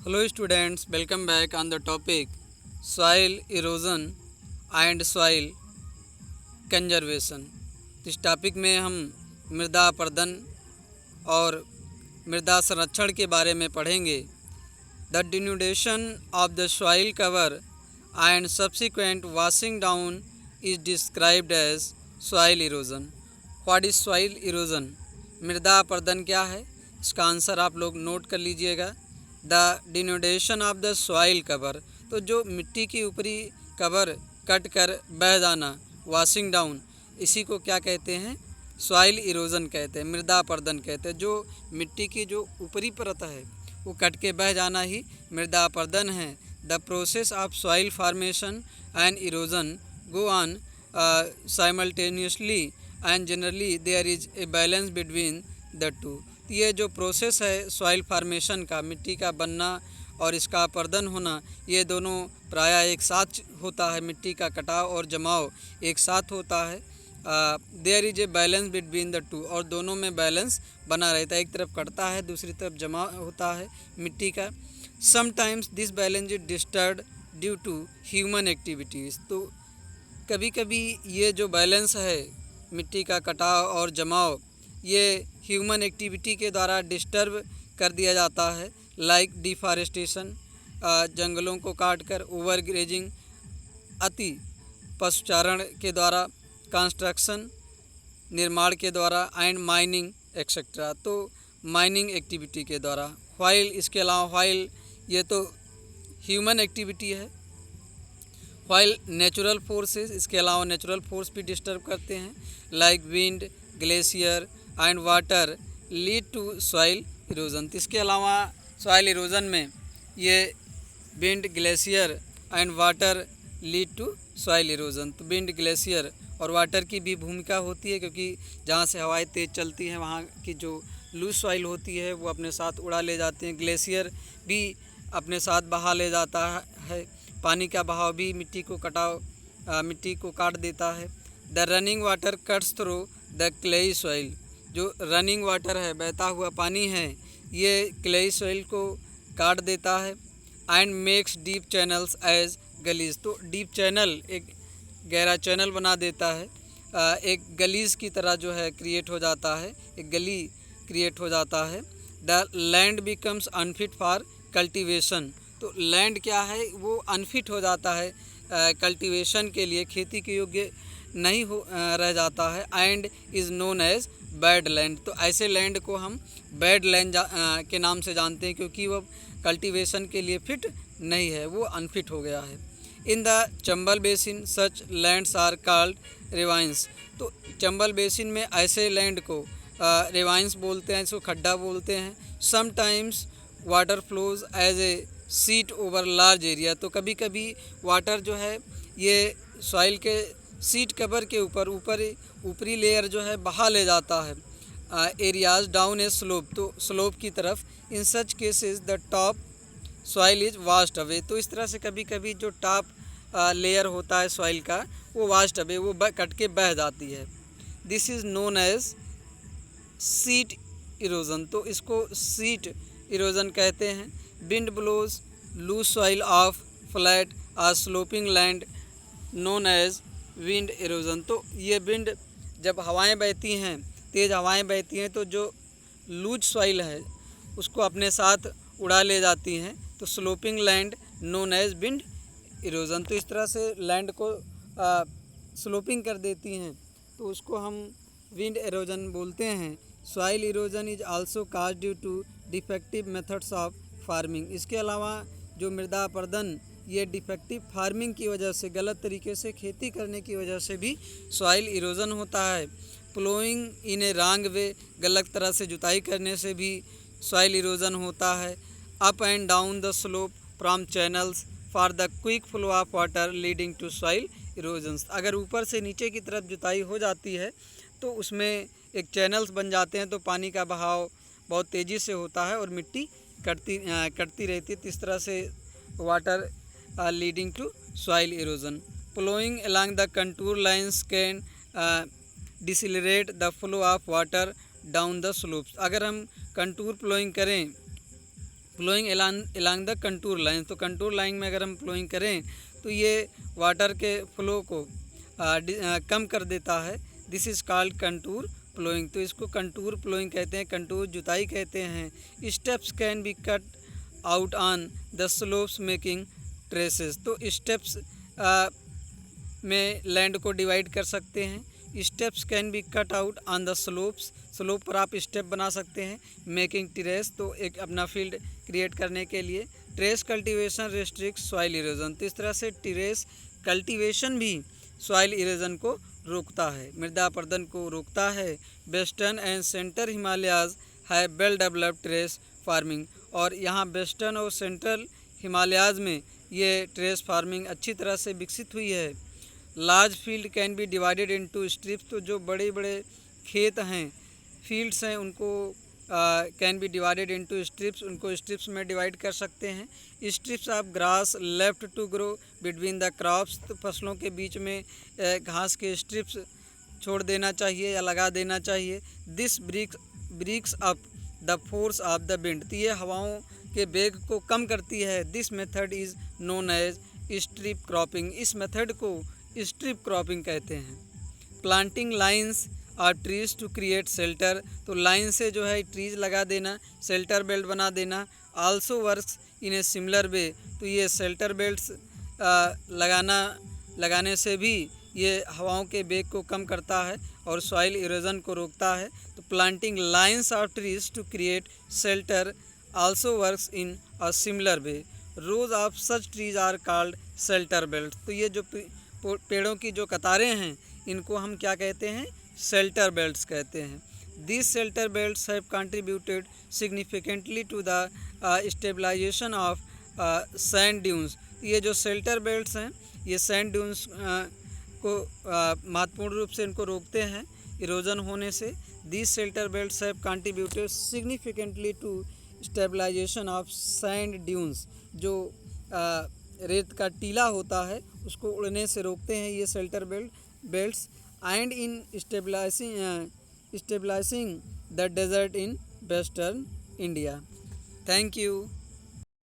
Hello students, welcome back on the topic soil erosion and soil conservation। इस topic में हम मृदा अपरदन और मृदा संरक्षण के बारे में पढ़ेंगे। The denudation of the soil cover and subsequent washing down is described as soil erosion. What is soil erosion? मृदा अपरदन क्या है? इसका आंसर आप लोग नोट कर लीजिएगा। The denudation of the soil cover, तो जो मिट्टी की ऊपरी कवर कट कर बह जाना, वॉशिंग डाउन, इसी को क्या कहते हैं? सॉइल इरोजन कहते हैं, मृदा अपरदन कहते हैं। जो मिट्टी की जो ऊपरी परत है वो कट के बह जाना ही मृदा अपरदन है। The process of soil formation and erosion go on simultaneously and generally there is a balance between the two. ये जो प्रोसेस है सॉइल फार्मेशन का, मिट्टी का बनना और इसका अपरदन होना, ये दोनों प्रायः एक साथ होता है। मिट्टी का कटाव और जमाव एक साथ होता है। There is a balance between the two, और दोनों में बैलेंस बना रहता है। एक तरफ कटता है, दूसरी तरफ जमा होता है मिट्टी का। Sometimes this balance is disturb due to human activities. तो कभी कभी ये जो बैलेंस है मिट्टी का कटाव और जमाव, ये ह्यूमन एक्टिविटी के द्वारा डिस्टर्ब कर दिया जाता है। लाइक डिफॉरेस्टेशन, जंगलों को काट कर, ओवर ग्रेजिंग, अति पशुचारण के द्वारा, कंस्ट्रक्शन, निर्माण के द्वारा, एंड माइनिंग एक्सेट्रा, तो माइनिंग एक्टिविटी के द्वारा। व्हाइल, इसके अलावा व्हाइल ये तो ह्यूमन एक्टिविटी है। व्हाइल नेचुरल फोर्सेस, इसके अलावा नेचुरल फोर्स भी डिस्टर्ब करते हैं। Like wind, glacier and water lead to soil erosion. इसके अलावा सॉइल इरोजन में ये wind, glacier and water lead to soil erosion. तो विंड, ग्लेशियर और वाटर की भी भूमिका होती है, क्योंकि जहाँ से हवाएं तेज़ चलती हैं वहाँ की जो लूज सॉइल होती है वो अपने साथ उड़ा ले जाते हैं। ग्लेशियर भी अपने साथ बहा ले जाता है। पानी का बहाव भी मिट्टी को काट देता है। The running water cuts through the clayey soil, जो रनिंग वाटर है, बहता हुआ पानी है, ये क्लेई सॉइल को काट देता है। And makes deep channels as gullies, तो डीप चैनल, एक गहरा चैनल बना देता है। एक गलीज की तरह जो है क्रिएट हो जाता है, एक गली क्रिएट हो जाता है। The land becomes unfit for cultivation, तो लैंड क्या है, वो अनफिट हो जाता है कल्टीवेशन के लिए, खेती के योग्य नहीं रह जाता है। And is known as bad land, तो ऐसे लैंड को हम बैड लैंड के नाम से जानते हैं, क्योंकि वो कल्टीवेशन के लिए फिट नहीं है, वो अनफिट हो गया है। In the Chambal basin such lands are called ravines, तो चंबल बेसिन में ऐसे लैंड को रिवाइंस बोलते हैं, इसको खड्डा बोलते हैं। Sometimes water flows as a sheet over large area, तो कभी कभी वाटर जो है ये सॉइल के सीट कवर के ऊपरी लेयर जो है बहा ले जाता है एरियाज डाउन ए स्लोप, तो स्लोप की तरफ। In such cases the top soil is washed away, तो इस तरह से कभी कभी जो टॉप लेयर होता है सॉइल का वो वास्ट अवे, वो कट के बह जाती है। This is known as sheet erosion, तो इसको सीट इरोजन कहते हैं। Wind blows loose soil off flat और sloping land known as wind erosion, तो ये विंड, जब हवाएं बहती हैं, तेज़ हवाएं बहती हैं, तो जो लूज सॉइल है उसको अपने साथ उड़ा ले जाती हैं, तो sloping land known as wind erosion. तो इस तरह से लैंड को स्लोपिंग कर देती हैं, तो उसको हम विंड इरोजन बोलते हैं। Soil erosion is also cause due to defective methods of farming, इसके अलावा जो मृदा अपरदन, ये डिफेक्टिव फार्मिंग की वजह से, गलत तरीके से खेती करने की वजह से भी सॉइल इरोजन होता है। प्लोइंग इन ए रॉन्ग वे, गलत तरह से जुताई करने से भी सॉइल इरोजन होता है। Up and down the slope from channels for the quick flow of water leading to soil erosions, अगर ऊपर से नीचे की तरफ जुताई हो जाती है तो उसमें एक चैनल्स बन जाते हैं, तो पानी का बहाव बहुत तेज़ी से होता है और मिट्टी कटती रहती है। इस तरह से water leading to soil erosion. Ploughing along the contour lines can decelerate the flow of water down the slopes, अगर हम कंटूर प्लोइंग करें, flowing along the contour line. तो कंटूर लाइन में अगर हम फ्लोइंग करें तो ये वाटर के फ्लो को कम कर देता है। This is called contour flowing. तो इसको कंटूर फ्लोइंग कहते हैं, कंटूर जुताई कहते हैं। Steps can be cut out on the slopes making traces. तो स्टेप्स में लैंड को डिवाइड कर सकते हैं। Steps can be cut out on the slopes, slope पर आप स्टेप बना सकते हैं। मेकिंग टेरेस, तो एक अपना फील्ड क्रिएट करने के लिए। Terrace cultivation restrict soil erosion. तो इस तरह से टेरेस कल्टीवेशन भी सॉइल इरोजन को रोकता है, मृदा अपरदन को रोकता है। वेस्टर्न एंड सेंटर हिमालयाज है वेल डेवलप्ड टेरेस फार्मिंग। और यहाँ वेस्टर्न और सेंट्रल हिमालयाज में ये टेरेस फार्मिंग अच्छी तरह से विकसित हुई है। Large field can be divided into strips. तो जो बड़े बड़े खेत हैं, फील्ड्स हैं, उनको can be divided into strips, उनको स्ट्रिप्स में डिवाइड कर सकते हैं। Strips of grass left to grow between the crops. तो फसलों के बीच में घास के स्ट्रिप्स छोड़ देना चाहिए या लगा देना चाहिए। This breaks up the force of the wind. तो ये हवाओं के वेग को कम करती है। This method is known as strip cropping. इस मेथड को स्ट्रिप क्रॉपिंग कहते हैं। प्लांटिंग लाइन्स और ट्रीज टू क्रिएट शेल्टर। तो लाइन से जो है ट्रीज लगा देना, शेल्टर बेल्ट बना देना। Also works in a similar way. तो ये शेल्टर बेल्ट्स लगाने से भी ये हवाओं के वेग को कम करता है और सॉइल इरोजन को रोकता है। तो planting lines of trees to create shelter also works in a similar way. Rows of such trees are called shelter belt. तो ये जो पेड़ों की जो कतारें हैं, इनको हम क्या कहते हैं? शेल्टर बेल्ट्स कहते हैं। These shelter belts have contributed significantly to the stabilization of sand dunes। ये जो शेल्टर बेल्ट्स हैं, ये सैंड ड्यून्स को महत्वपूर्ण रूप से इनको रोकते हैं इरोजन होने से। These shelter belts have contributed significantly to stabilization of sand dunes। जो रेत का टीला होता है उसको उड़ने से रोकते हैं ये shelter belts. And in stabilising the desert in western India. Thank you.